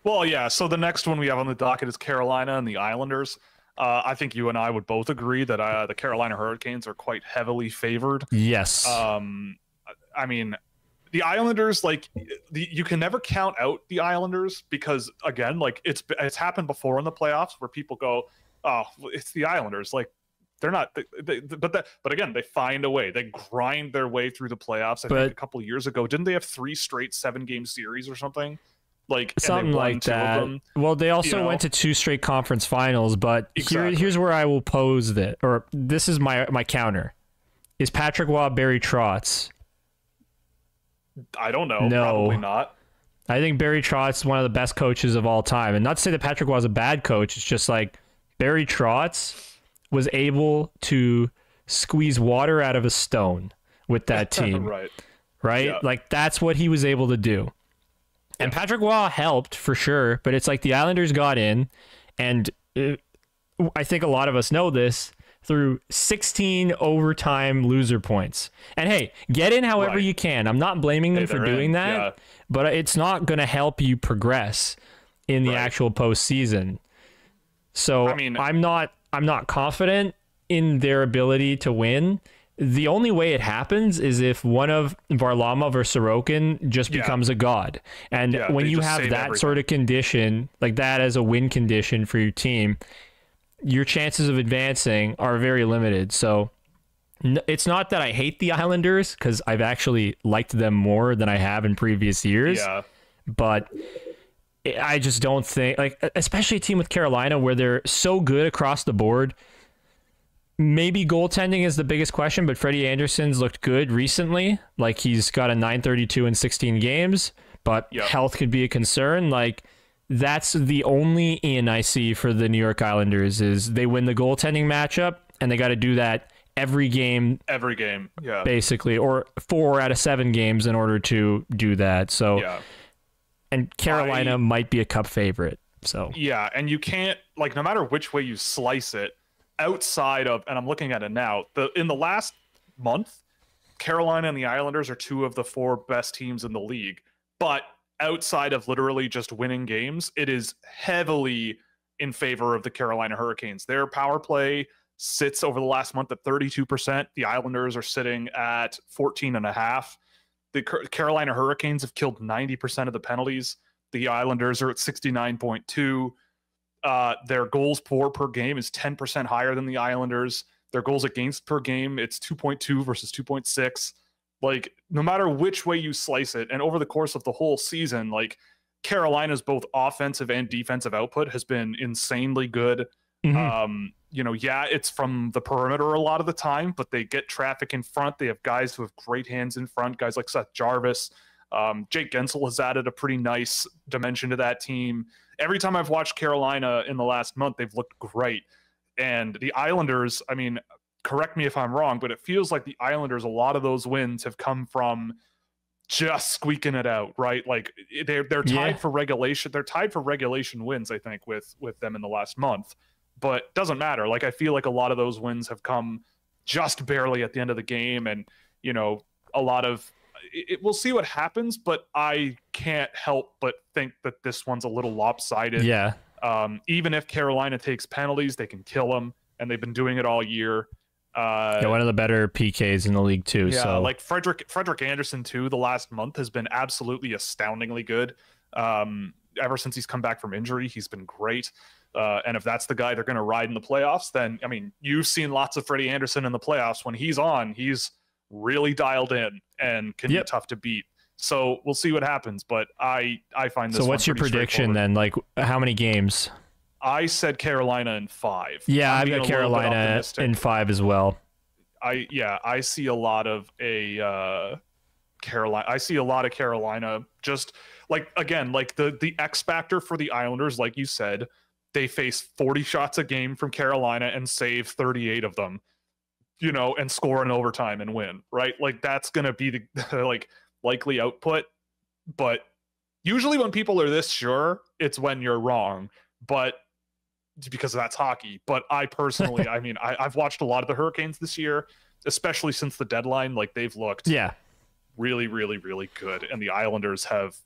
Well, yeah. So the next one we have on the docket is Carolina and the Islanders. I think you and I would both agree that the Carolina Hurricanes are quite heavily favored. Yes. I mean, the Islanders, like, you can never count out the Islanders because, again, like it's happened before in the playoffs where people go, "Oh, it's the Islanders." Like, they're not. But again, they find a way. They grind their way through the playoffs. I think a couple of years ago, didn't they have 3 straight 7-game series or something? Like something like that. Well, they also went to 2 straight conference finals. But here's where I will pose that, or this is my counter: is Patrick Waugh Barry Trotz? I don't know. No. Probably not. I think Barry Trotz is one of the best coaches of all time. And not to say that Patrick Waugh is a bad coach. It's just like Barry Trotz was able to squeeze water out of a stone with that team. Right? Yeah. Like, that's what he was able to do. And Patrick Waugh helped for sure. But it's like the Islanders got in. And I think a lot of us know this, through 16 overtime loser points. And hey, get in however you can. I'm not blaming them for doing that, but it's not going to help you progress in the actual postseason. So I mean, I'm not confident in their ability to win. The only way it happens is if one of Varlamov or Sorokin just becomes a god. And when you have that sort of condition, like that as a win condition for your team, your chances of advancing are very limited. So it's not that I hate the Islanders, because I've actually liked them more than I have in previous years. Yeah. But I just don't think, like, especially a team with Carolina where they're so good across the board. Maybe goaltending is the biggest question, but Freddie Anderson's looked good recently. Like, he's got a .932 in 16 games, but health could be a concern. Like, that's the only in I see for the New York Islanders is they win the goaltending matchup, and they got to do that every game, basically, or 4 out of 7 games in order to do that. So, and Carolina might be a cup favorite. So and you can't, like, no matter which way you slice it, outside of, and I'm looking at it now, in the last month, Carolina and the Islanders are 2 of the 4 best teams in the league, but outside of literally just winning games, it is heavily in favor of the Carolina Hurricanes. Their power play sits over the last month at 32%. The Islanders are sitting at 14.5%. The Carolina Hurricanes have killed 90% of the penalties. The Islanders are at 69.2%. Their goals per game is 10% higher than the Islanders. Their goals against per game, it's 2.2 versus 2.6. Like, no matter which way you slice it, and over the course of the whole season, like, Carolina's both offensive and defensive output has been insanely good. It's from the perimeter a lot of the time, but they get traffic in front. They have guys who have great hands in front, guys like Seth Jarvis. Jake Gensel has added a pretty nice dimension to that team. Every time I've watched Carolina in the last month, they've looked great. And the Islanders, I mean, correct me if I'm wrong, but it feels like the Islanders, a lot of those wins have come from just squeaking it out, right? Like, they're tied for regulation. They're tied for regulation wins, I think, with them in the last month. But doesn't matter. Like, I feel like a lot of those wins have come just barely at the end of the game, and a lot of we'll see what happens. But I can't help but think that this one's a little lopsided. Yeah. Even if Carolina takes penalties, they can kill them, and they've been doing it all year. One of the better PKs in the league too. Yeah, so like Frederick Anderson too. The last month has been absolutely astoundingly good. Ever since he's come back from injury, he's been great. And if that's the guy they're going to ride in the playoffs, then I mean, you've seen lots of Freddie Anderson in the playoffs. When he's on, he's really dialed in and can be tough to beat. So we'll see what happens. But I find this. So what's your prediction then? Like, how many games? I said Carolina in 5. Yeah, I've got Carolina in 5 as well. I see a lot of Carolina. I see a lot of Carolina. Just like, again, like the X factor for the Islanders, like you said, they face 40 shots a game from Carolina and save 38 of them, and score in overtime and win, right? Like, that's going to be the like likely output. But usually when people are this sure, it's when you're wrong. But because that's hockey. But I personally, I mean, I've watched a lot of the Hurricanes this year, especially since the deadline. Like, they've looked really, really, really good. And the Islanders have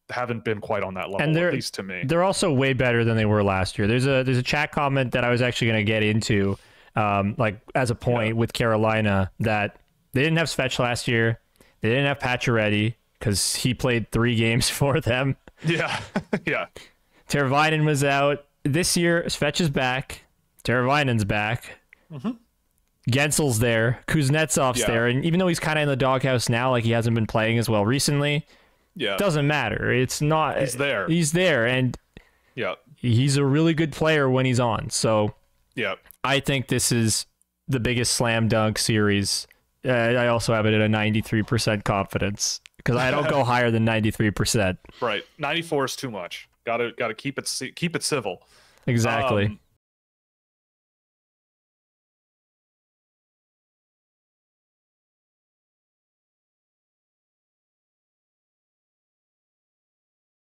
haven't been quite on that level, And at least to me. They're also way better than they were last year. There's a chat comment that I was actually going to get into, like as a point with Carolina, that they didn't have Svech last year. They didn't have Pacioretty because he played 3 games for them. Yeah, yeah. Teravainen was out. This year, Svech is back. Teravainen's back. Mm-hmm. Gensel's there. Kuznetsov's there. And even though he's kind of in the doghouse now, like he hasn't been playing as well recently, doesn't matter. It's not. He's there. He's there. And he's a really good player when he's on. So I think this is the biggest slam dunk series. I also have it at a 93% confidence because I don't go higher than 93%. Right. 94 is too much. Got to keep it civil. Exactly.